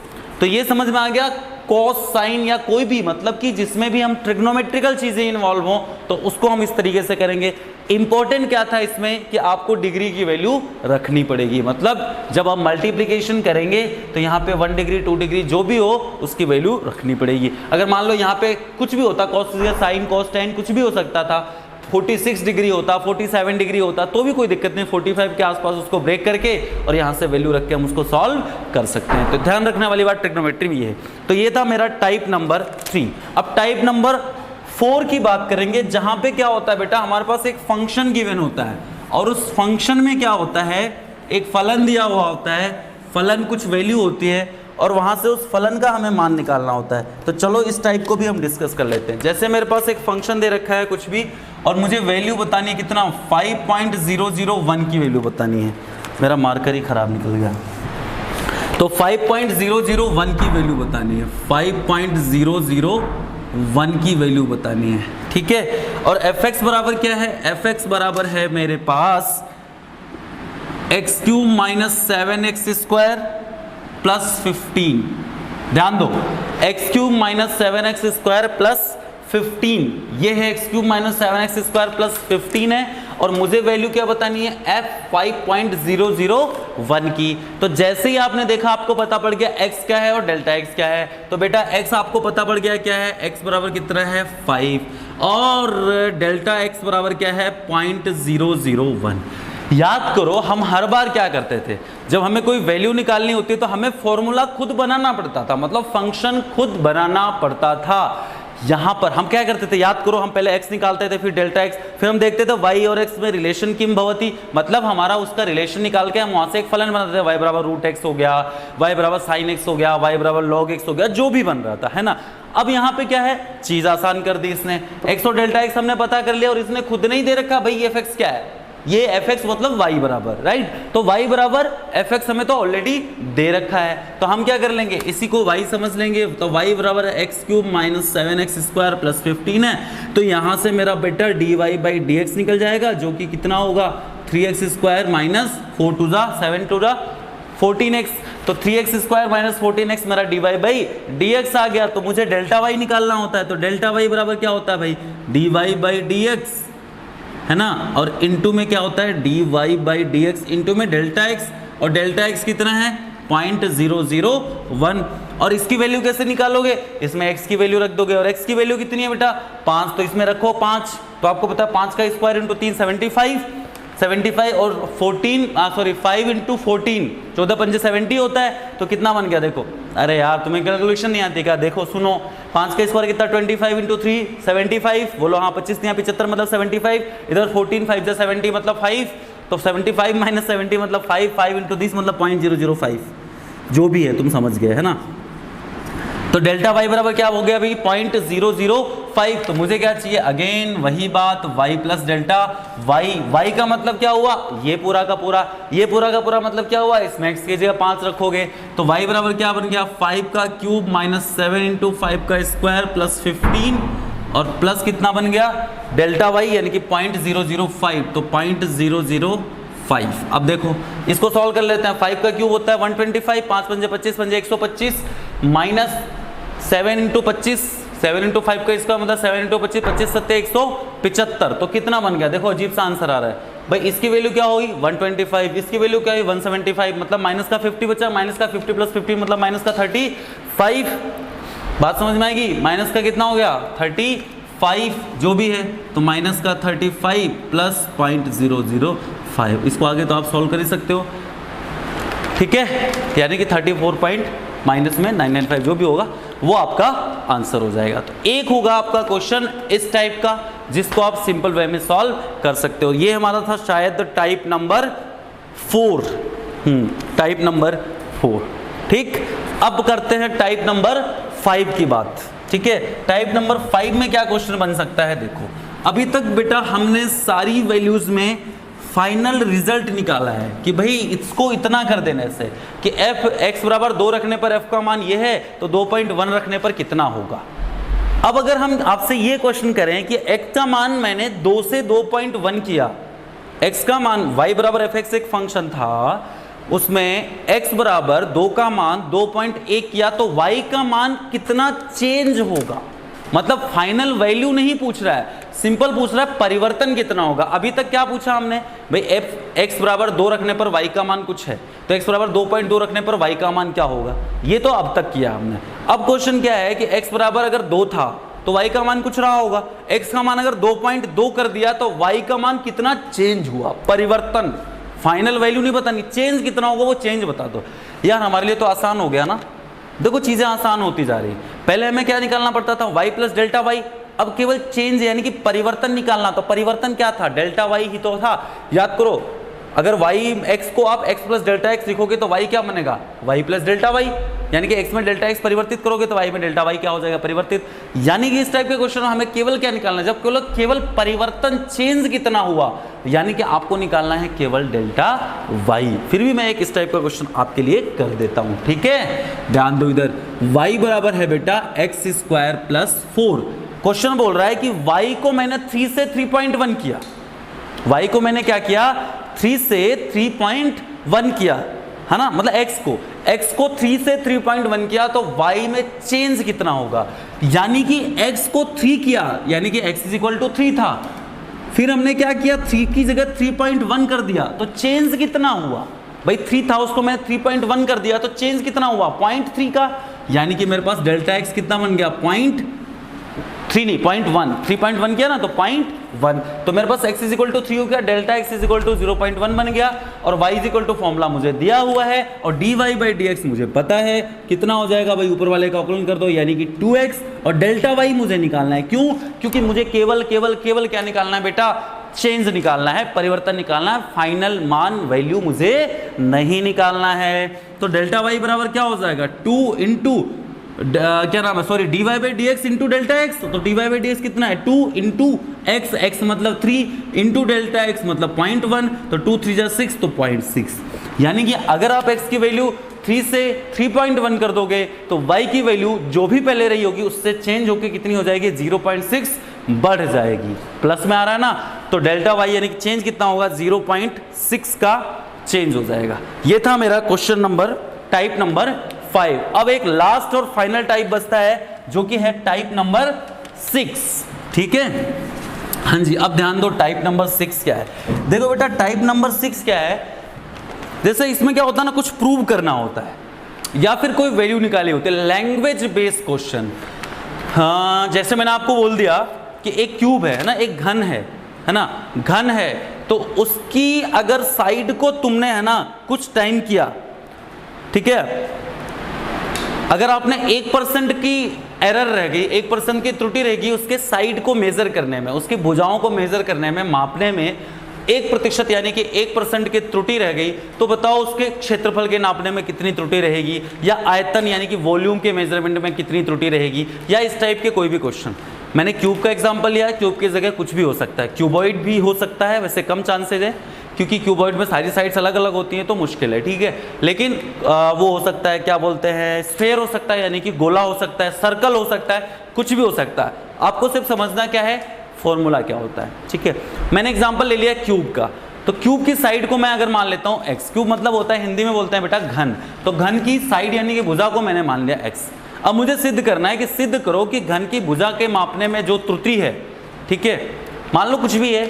तो ये समझ में आ गया, कॉस साइन या कोई भी, मतलब कि जिसमें भी हम ट्रिग्नोमेट्रिकल चीज़ें इन्वॉल्व हों तो उसको हम इस तरीके से करेंगे। इंपॉर्टेंट क्या था इसमें कि आपको डिग्री की वैल्यू रखनी पड़ेगी, मतलब जब हम मल्टीप्लिकेशन करेंगे तो यहाँ पे 1 डिग्री 2 डिग्री जो भी हो उसकी वैल्यू रखनी पड़ेगी। अगर मान लो यहाँ पे कुछ भी होता, कॉस साइन कॉस टेन कुछ भी हो सकता था, 46 डिग्री होता, 47 डिग्री होता तो भी कोई दिक्कत नहीं, 45 के आसपास उसको ब्रेक करके और यहाँ से वैल्यू रख के हम उसको सॉल्व कर सकते हैं। तो ध्यान रखने वाली बात ट्रिग्नोमेट्री में ये है। तो ये था मेरा टाइप नंबर 3। अब टाइप नंबर 4 की बात करेंगे, जहाँ पे क्या होता है बेटा, हमारे पास एक फंक्शन गिवन होता है और उस फंक्शन में क्या होता है, एक फलन दिया हुआ होता है, फलन कुछ वैल्यू होती है और वहाँ से उस फलन का हमें मान निकालना होता है। तो चलो इस टाइप को भी हम डिस्कस कर लेते हैं। जैसे मेरे पास एक फंक्शन दे रखा है कुछ भी और मुझे वैल्यू बतानी है, कितना, 5.001 की वैल्यू बतानी है। मेरा मार्कर ही खराब निकल गया। तो 5.001 की वैल्यू बतानी है, 5.001 की वैल्यू बतानी है, ठीक है। और fx बराबर क्या है, fx बराबर है मेरे पास x³ - 7x² प्लस 15। ध्यान दो, x³ - 7x² प्लस 15, ये है x³ - 7x² प्लस 15 है और मुझे वैल्यू क्या बतानी है, f 5.001 की। तो जैसे ही आपने देखा आपको पता पड़ गया x क्या है और डेल्टा x क्या है। तो बेटा x आपको पता पड़ गया क्या है, x बराबर कितना है 5 और डेल्टा x बराबर क्या है 0.001। याद करो हम हर बार क्या करते थे, जब हमें कोई वैल्यू निकालनी होती तो हमें फॉर्मूला खुद बनाना पड़ता था, मतलब फंक्शन खुद बनाना पड़ता था। यहां पर हम क्या करते थे, याद करो, हम पहले x निकालते थे, फिर डेल्टा x, फिर हम देखते थे y और x में रिलेशन किम भवती, मतलब हमारा उसका रिलेशन निकाल के हम वहां से एक फलन बनाते थे, y बराबर √x हो गया, y बराबर sin x हो गया, y बराबर log x हो गया, जो भी बन रहा था, है ना। अब यहाँ पे क्या है, चीज आसान कर दी इसने, x और डेल्टा x हमने पता कर लिया और इसने खुद नहीं दे रखा भाई f(x) क्या है, ये fx मतलब y बराबर, राइट। तो y बराबर fx हमें तो ऑलरेडी दे रखा है, तो हम क्या कर लेंगे, इसी को y समझ लेंगे। तो y बराबर x³ - 7x² प्लस 15 है। तो यहाँ से मेरा बेटा dy/dx निकल जाएगा, जो कि कितना होगा 3x² - 4 × 7 × 14x। तो 3x² - 14x मेरा dy/dx आ गया। तो मुझे डेल्टा y निकालना होता है, तो डेल्टा y बराबर क्या होता है भाई, dy/dx, है ना। और इनटू में क्या होता है, dy/dx, इनटू में डेल्टा x, और डेल्टा x कितना है 0.001। और इसकी वैल्यू कैसे निकालोगे, इसमें x की वैल्यू रख दोगे और x की वैल्यू कितनी है बेटा 5, तो इसमें रखो 5। तो आपको पता है 5 का स्क्वायर इंटू 3 75 और 5 इंटू 14 14 पंजे 70 होता है। तो कितना बन गया देखो, अरे यार तुम्हें कैलकुलेशन नहीं आती क्या, देखो सुनो, 5 का स्क्वायर कितना 25 इंटू 3 75, बोलो हाँ 25 यहाँ 75 मतलब 75, इधर 14 5 जा 70 मतलब 5, तो 75 - 70 मतलब 5 इंटू 30 मतलब 0.005, जो भी है तुम समझ गए, है ना। तो डेल्टा y बराबर क्या हो गया भाई 0.005। तो मुझे क्या चाहिए, अगेन वही बात, y प्लस डेल्टा y का मतलब क्या हुआ, ये पूरा का पूरा, ये पूरा का पूरा मतलब क्या हुआ, इसमें x की जगह 5 रखोगे तो y बराबर क्या बन गया 5 का क्यूब - 7 इंटू 5 का स्क्वायर प्लस 15 और प्लस कितना बन गया डेल्टा y यानी कि 0.005, तो 0.005। अब देखो इसको सॉल्व कर लेते हैं। 5 का क्यूब होता है 125, 5 पंजे 25 पंजे 125 माइनस 7 इंटू 25, 7 इंटू 5 का इसका मतलब 7 इंटू 25, 25 सत्ते 175, तो कितना बन गया, देखो अजीब सा आंसर आ रहा है भाई। इसकी वैल्यू क्या होगी 125, इसकी वैल्यू क्या हुई 175, मतलब माइनस का 50 बचा, माइनस का 50 प्लस 50 मतलब माइनस का 35। बात समझ में आएगी, माइनस का कितना हो गया 35 जो भी है, तो माइनस का 35 प्लस 0.005, इसको आगे तो आप सॉल्व कर ही सकते हो, ठीक है, यानी कि 34 पॉइंट माइनस में 995 जो भी होगा वो आपका आंसर हो जाएगा। तो एक होगा आपका क्वेश्चन इस टाइप का जिसको आप सिंपल वे में सॉल्व कर सकते हो। ये हमारा था शायद टाइप नंबर 4, टाइप नंबर 4, ठीक। अब करते हैं टाइप नंबर 5 की बात, ठीक है। टाइप नंबर 5 में क्या क्वेश्चन बन सकता है, देखो अभी तक बेटा हमने सारी वैल्यूज में फाइनल रिजल्ट निकाला है कि भाई इसको इतना कर देने से कि f x बराबर 2 रखने पर f का मान ये है तो 2.1 रखने पर कितना होगा। अब अगर हम आपसे ये क्वेश्चन करें कि x का मान मैंने 2 से 2.1 किया, x का मान y बराबर fx एक फंक्शन था, उसमें x बराबर 2 का मान 2.1 किया तो y का मान कितना चेंज होगा। मतलब फाइनल वैल्यू नहीं पूछ रहा है, सिंपल पूछ रहा है परिवर्तन कितना होगा। अभी तक क्या पूछा हमने भाई x बराबर 2 रखने पर y का मान कुछ है, तो x बराबर 2.2 रखने पर y का मान क्या होगा, ये तो अब तक किया हमने। अब क्वेश्चन क्या है कि x बराबर अगर 2 था तो y का मान कुछ रहा होगा, x का मान अगर 2.2 कर दिया तो y का मान कितना चेंज हुआ, परिवर्तन। फाइनल वैल्यू नहीं बतानी, चेंज कितना होगा वो चेंज बता दो। यार हमारे लिए तो आसान हो गया ना, देखो चीजें आसान होती जा रही। पहले हमें क्या निकालना पड़ता था, y प्लस डेल्टा वाई, अब केवल चेंज यानी कि परिवर्तन निकालना। तो परिवर्तन क्या था, डेल्टा वाई ही तो था। याद करो, अगर y x को आप x प्लस डेल्टा x लिखोगे तो y क्या बनेगा, y प्लस डेल्टा वाई, यानी कि x में डेल्टा x परिवर्तित करोगे तो y में डेल्टा y क्या हो जाएगा, परिवर्तित। यानी कि इस टाइप के क्वेश्चन हमें केवल क्या निकालना है, जब केवल परिवर्तन चेंज कितना हुआ, यानी कि आपको निकालना है केवल डेल्टा y। फिर भी मैं एक इस टाइप का क्वेश्चन आपके लिए कर देता हूं, ठीक है। ध्यान दो, इधर y बराबर है बेटा x स्क्वायर प्लस 4। क्वेश्चन बोल रहा है कि y को मैंने 3 से 3.1 किया, y को मैंने क्या किया, 3 से 3.1 किया, है ना, मतलब x को 3 से 3.1 किया तो y में चेंज कितना होगा। यानी कि x को 3 किया, यानी कि x इज इक्वल टू 3 था, फिर हमने क्या किया, 3 की जगह 3.1 कर दिया तो चेंज कितना हुआ भाई, 3 था उसको मैं 3.1 कर दिया तो चेंज कितना हुआ, 0.3 का। यानी कि मेरे पास डेल्टा x कितना बन गया, 0.3 नहीं 0.1, 3.1 किया ना तो 0.1, तो मेरे पास x इज इक्वल टू 3 हो गया, delta x is equal to 0.1 बन गया, और y is equal to formula मुझे दिया हुआ है, और dy बाई dx मुझे पता है कितना हो जाएगा भाई, ऊपर वाले का अवकलन कर दो, यानी कि 2x, और डेल्टा y मुझे निकालना है। क्यों, क्योंकि मुझे केवल क्या निकालना है बेटा, चेंज निकालना है, परिवर्तन निकालना है, फाइनल मान वैल्यू मुझे नहीं निकालना है। तो डेल्टा y बराबर क्या हो जाएगा, 2 इंटू क्या नाम है, sorry, dy by D X into delta x. तो dy बाई डी एक्स कितना है, 2 इंटू एक्स, एक्स मतलब 3 इंटू डेल्टा एक्स मतलब 0.1, तो 2 3 जा 6 तो 0.6। यानी कि अगर आप x की वैल्यू 3 से 3.1 कर दोगे तो y की वैल्यू जो भी पहले रही होगी उससे चेंज होकर कितनी हो जाएगी, 0.6 बढ़ जाएगी। प्लस में आ रहा है ना, तो डेल्टा y यानी कि चेंज कितना होगा, 0.6 का चेंज हो जाएगा। ये था मेरा क्वेश्चन नंबर, टाइप नंबर 5। अब एक लास्ट और फाइनल टाइप बचता है जो कि है टाइप नंबर 6, ठीक है। हाँ जी, अब ध्यान दो, टाइप नंबर 6 क्या है। देखो बेटा, टाइप नंबर 6 क्या है, जैसे इसमें क्या होता है ना, कुछ प्रूव करना होता है या फिर कोई वैल्यू निकाली होती है, लैंग्वेज बेस्ड क्वेश्चन। हाँ, जैसे मैंने आपको बोल दिया कि एक क्यूब है ना, एक घन है ना, घन है, तो उसकी अगर साइड को तुमने है ना कुछ टाइम किया, ठीक है, अगर आपने 1% की एरर रह गई, 1% की त्रुटि रहेगी उसके साइड को मेजर करने में, उसकी भुजाओं को मेजर करने में, मापने में 1% यानी कि 1% की त्रुटि रह गई, तो बताओ उसके क्षेत्रफल के नापने में कितनी त्रुटि रहेगी, या आयतन यानी कि वॉल्यूम के मेजरमेंट में कितनी त्रुटि रहेगी, या इस टाइप के कोई भी क्वेश्चन। मैंने क्यूब का एग्जांपल लिया है, क्यूब की जगह कुछ भी हो सकता है, क्यूबॉइड भी हो सकता है, वैसे कम चांसेज है क्योंकि क्यूबॉइड में सारी साइड्स अलग अलग होती हैं तो मुश्किल है, ठीक है। लेकिन वो हो सकता है, क्या बोलते हैं, स्फेयर हो सकता है यानी कि गोला हो सकता है, सर्कल हो सकता है, कुछ भी हो सकता है। आपको सिर्फ समझना क्या है, फॉर्मूला क्या होता है, ठीक है। मैंने एग्जांपल ले लिया क्यूब का, तो क्यूब की साइड को मैं अगर मान लेता हूँ एक्स, क्यूब मतलब होता है, हिंदी में बोलते हैं बेटा घन, तो घन की साइड यानी कि भुजा को मैंने मान लिया एक्स। अब मुझे सिद्ध करना है कि सिद्ध करो कि घन की भुजा के मापने में जो त्रुटि है, ठीक है, मान लो कुछ भी है,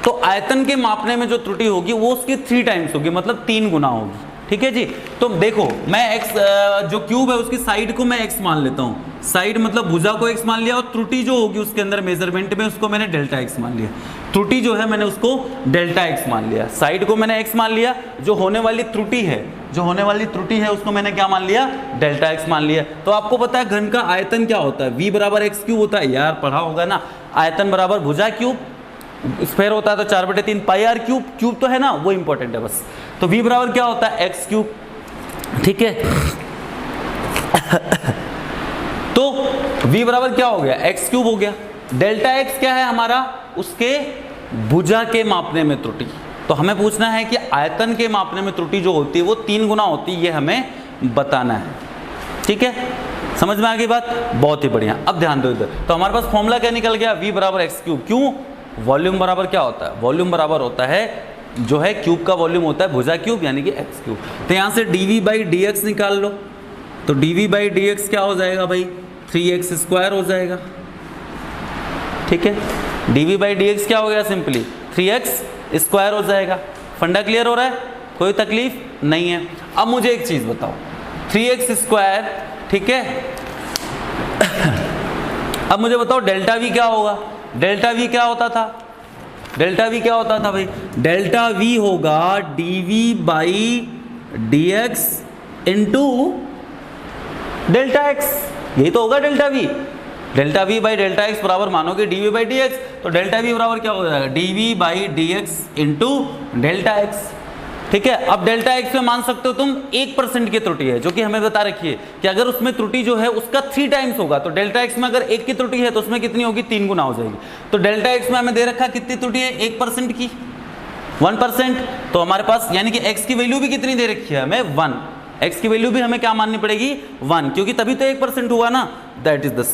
तो आयतन के मापने में जो त्रुटि होगी वो उसकी 3 टाइम्स होगी, मतलब 3 गुना होगी, ठीक है जी। तो देखो मैं x जो क्यूब है उसकी साइड को मैं x मान लेता हूँ, साइड मतलब भुजा को x मान लिया, और त्रुटि जो होगी उसके अंदर मेजरमेंट में उसको मैंने डेल्टा x मान लिया, त्रुटि जो है मैंने उसको डेल्टा x मान लिया, साइड को मैंने x मान लिया, जो होने वाली त्रुटि है, जो होने वाली त्रुटि है उसको मैंने क्या मान लिया, डेल्टा x मान लिया। तो आपको पता है घन का आयतन क्या होता है, v बराबर एक्स क्यूब होता है, यार पढ़ा होगा ना, आयतन बराबर भुजा क्यूब, स्फेयर होता है तो 4/3 पाई आर क्यूब, क्यूब तो है ना, वो इंपॉर्टेंट है बस। तो v बराबर क्या होता है, एक्स क्यूब, ठीक है। तो v बराबर क्या हो गया, एक्स क्यूब हो गया, डेल्टा एक्स क्या है हमारा, उसके भुजा के मापने में त्रुटि। तो हमें पूछना है कि आयतन के मापने में त्रुटि जो होती है वो 3 गुना होती है, ये हमें बताना है। ठीक है, समझ में आ गई बात, बहुत ही बढ़िया। अब ध्यान दो इधर, तो हमारे पास फॉर्मूला क्या निकल गया, v बराबर एक्स क्यूब। क्यों, वॉल्यूम बराबर क्या होता है, वॉल्यूम बराबर होता है जो है क्यूब का वॉल्यूम होता है भुजा क्यूब यानी कि एक्स क्यूब। तो यहाँ से dv बाई डी एक्स निकाल लो, तो dv बाई डी एक्स क्या हो जाएगा भाई, 3x स्क्वायर हो जाएगा। ठीक है, dv बाई डी एक्स क्या हो गया, सिंपली 3x स्क्वायर हो जाएगा। फंडा क्लियर हो रहा है, कोई तकलीफ नहीं है। अब मुझे एक चीज बताओ, 3x स्क्वायर, ठीक है अब मुझे बताओ डेल्टा वी क्या होगा, डेल्टा वी क्या होता था, डेल्टा वी क्या होता था भाई, डेल्टा वी होगा dv by D X into delta x, यही तो होगा delta we. Delta we by delta x बराबर मानोगे dv बाई डी एक्स, तो डेल्टा वी बराबर क्या हो जाएगा, dv by D X into delta X. ठीक है, अब डेल्टा एक्स में मान सकते हो तुम 1% की त्रुटि है, जो कि हमें बता रखी है कि अगर उसमें त्रुटि जो है उसका 3 टाइम्स होगा, तो डेल्टा एक्स में अगर 1 की त्रुटि है तो उसमें कितनी होगी, 3 गुना हो जाएगी। तो डेल्टा एक्स में हमें दे रखा कितनी त्रुटि है, 1% की, 1%। तो हमारे पास यानी कि एक्स की वैल्यू भी कितनी दे रखी है हमें, 1। एक्स की वैल्यू भी हमें क्या माननी पड़ेगी, 1, क्योंकि तभी तो 1% हुआ ना, दैट इज द।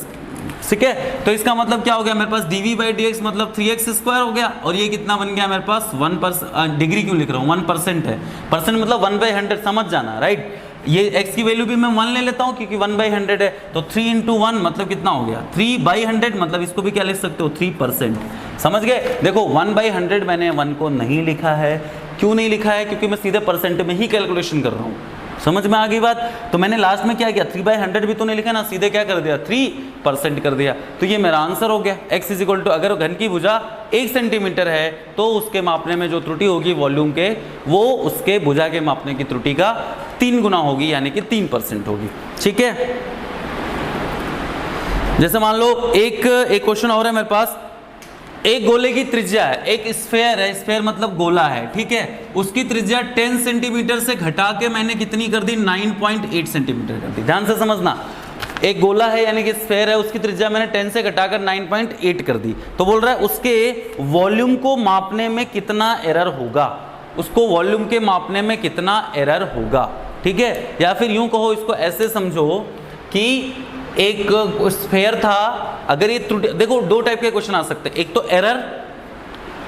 ठीक है, तो इसका मतलब क्या हो गया मेरे पास, dv बाई डी एक्स मतलब 3x स्क्वायर हो गया, और ये कितना बन गया मेरे पास 1%। डिग्री क्यों लिख रहा हूँ, 1% है, परसेंट मतलब 1/100, समझ जाना, राइट। ये x की वैल्यू भी मैं 1 ले लेता हूँ क्योंकि 1/100 है, तो 3 इंटू 1 मतलब कितना हो गया, 3/100, मतलब इसको भी क्या लिख सकते हो, 3%। समझ गए, देखो 1/100 मैंने 1 को नहीं लिखा है, क्यों नहीं लिखा है, क्योंकि मैं सीधे परसेंट में ही कैलकुलेशन कर रहा हूँ। समझ में आ गई बात, तो मैंने लास्ट में क्या किया, 3/100 भी तो नहीं लिखा ना, सीधे क्या कर दिया, 3% कर दिया। तो ये मेरा आंसर हो गया। x इज इक्वल टू, अगर घन की भुजा 1 सेंटीमीटर है तो उसके मापने में जो त्रुटि होगी वॉल्यूम के, वो उसके भुजा के मापने की त्रुटि का 3 गुना होगी, यानी कि 3% होगी। ठीक है, जैसे मान लो एक क्वेश्चन और है मेरे पास, एक गोले की त्रिज्या है, एक स्फेयर है, स्फेयर मतलब गोला है, ठीक है, उसकी त्रिज्या 10 सेंटीमीटर से घटा के मैंने कितनी कर दी, 9.8 सेंटीमीटर कर दी। ध्यान से समझना, एक गोला है यानी कि स्फेयर है, उसकी त्रिज्या मैंने 10 से घटाकर 9.8 कर दी। तो बोल रहा है उसके वॉल्यूम को मापने में कितना एरर होगा, उसको वॉल्यूम के मापने में कितना एरर होगा। ठीक है, या फिर यूं कहो, इसको ऐसे समझो कि एक स्फेयर था, अगर ये त्रुटि, देखो 2 टाइप के क्वेश्चन आ सकते हैं, एक तो एरर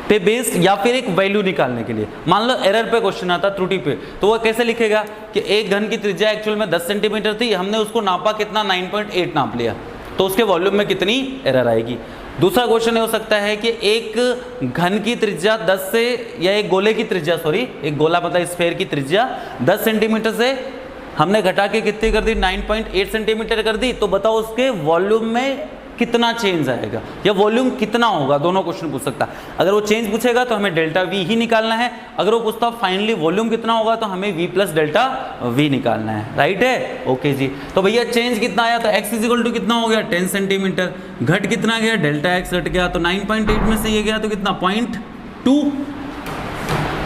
पे बेस्ड या फिर एक वैल्यू निकालने के लिए। मान लो एरर पे क्वेश्चन आता, त्रुटि पे, तो वो कैसे लिखेगा कि एक घन की त्रिज्या एक्चुअल में 10 सेंटीमीटर थी, हमने उसको नापा कितना, 9.8 नाप लिया, तो उसके वॉल्यूम में कितनी एरर आएगी। दूसरा क्वेश्चन हो सकता है कि एक घन की त्रिज्या 10 से, या एक गोले की त्रिज्या, सॉरी एक गोला मतलब स्फेयर की त्रिज्या 10 सेंटीमीटर से हमने घटा के कितनी कर दी, 9.8 सेंटीमीटर कर दी, तो बताओ उसके वॉल्यूम में कितना चेंज आएगा या वॉल्यूम कितना होगा, दोनों क्वेश्चन पूछ सकता है। अगर वो चेंज पूछेगा तो हमें डेल्टा वी ही निकालना है, अगर वो पूछता फाइनली वॉल्यूम कितना होगा तो हमें वी प्लस डेल्टा वी निकालना है, राइट है। ओके जी, तो भैया चेंज कितना आया, तो एक्स इज इक्वल टू कितना हो गया, 10 सेंटीमीटर, घट कितना गया, डेल्टा एक्स घट गया, तो 9.8 में से ये गया तो कितना, 0.2,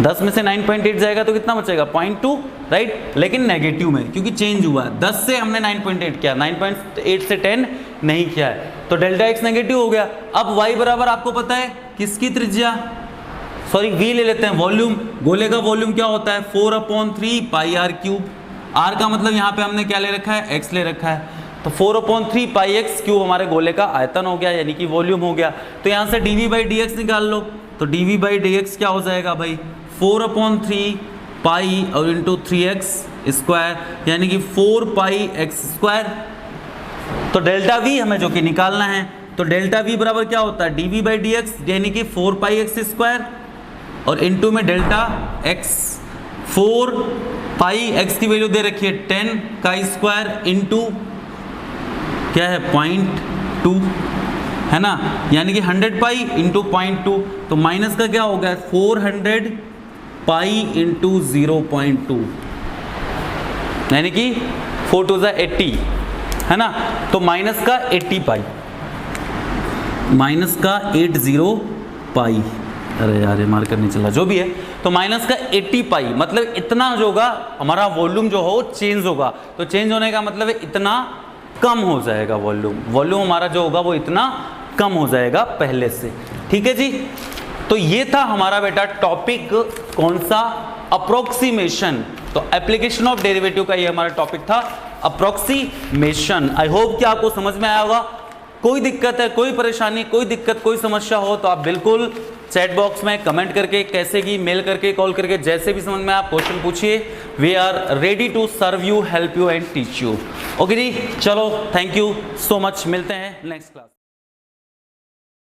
10 में से 9.8 जाएगा तो कितना बचेगा, 0.2, राइट। लेकिन नेगेटिव में, क्योंकि चेंज हुआ, 10 से हमने 9.8 किया, 9.8 से 10 नहीं किया है, तो डेल्टा एक्स नेगेटिव हो गया। अब y बराबर आपको पता है किसकी त्रिज्या, सॉरी v ले लेते हैं, वॉल्यूम, गोले का वॉल्यूम क्या होता है, 4/3 पाई r क्यूब। r का मतलब यहाँ पे हमने क्या ले रखा है, x ले रखा है, तो 4/3 पाई x क्यूब हमारे गोले का आयतन हो गया, यानी कि वॉल्यूम हो गया। तो यहाँ से dv बाई डी एक्स निकाल लो, तो dv बाई डी एक्स क्या हो जाएगा भाई, 4/3 पाई और इंटू 3x स्क्वायर, यानी कि 4 पाई x स्क्वायर। तो डेल्टा v हमें जो कि निकालना है, तो डेल्टा v बराबर क्या होता है, dv बाई डी एक्स, यानी कि 4 पाई x स्क्वायर, और इंटू में डेल्टा x, 4 पाई x की वैल्यू दे रखी है 10 का स्क्वायर, इंटू क्या है 0.2, है ना, यानी कि 100 पाई इंटू 0.2, तो माइनस का क्या हो गया, 400 पाई इंटू 0.2, यानी कि 4 टू 80, है ना, तो माइनस का 80 पाई, माइनस का 80 पाई, अरे यार ये मार्कर नहीं चला, जो भी है, तो माइनस का 80 पाई, मतलब इतना जो होगा हमारा वॉल्यूम जो हो चेंज होगा, तो चेंज होने का मतलब है इतना कम हो जाएगा वॉल्यूम, वॉल्यूम हमारा जो होगा वो इतना कम हो जाएगा पहले से। ठीक है जी, तो ये था हमारा बेटा टॉपिक, कौन सा, अप्रोक्सीमेशन। तो एप्लीकेशन ऑफ डेरिवेटिव का ये हमारा टॉपिक था, अप्रोक्सीमेशन। आई होप कि आपको समझ में आया होगा। कोई दिक्कत है, कोई परेशानी, कोई दिक्कत, कोई समस्या हो तो आप बिल्कुल चैट बॉक्स में कमेंट करके, कैसे कि मेल करके, कॉल करके, जैसे भी समझ में आप क्वेश्चन पूछिए। We are ready to serve you, help you and teach you. Okay जी, चलो, थैंक यू सो मच, मिलते हैं नेक्स्ट क्लास।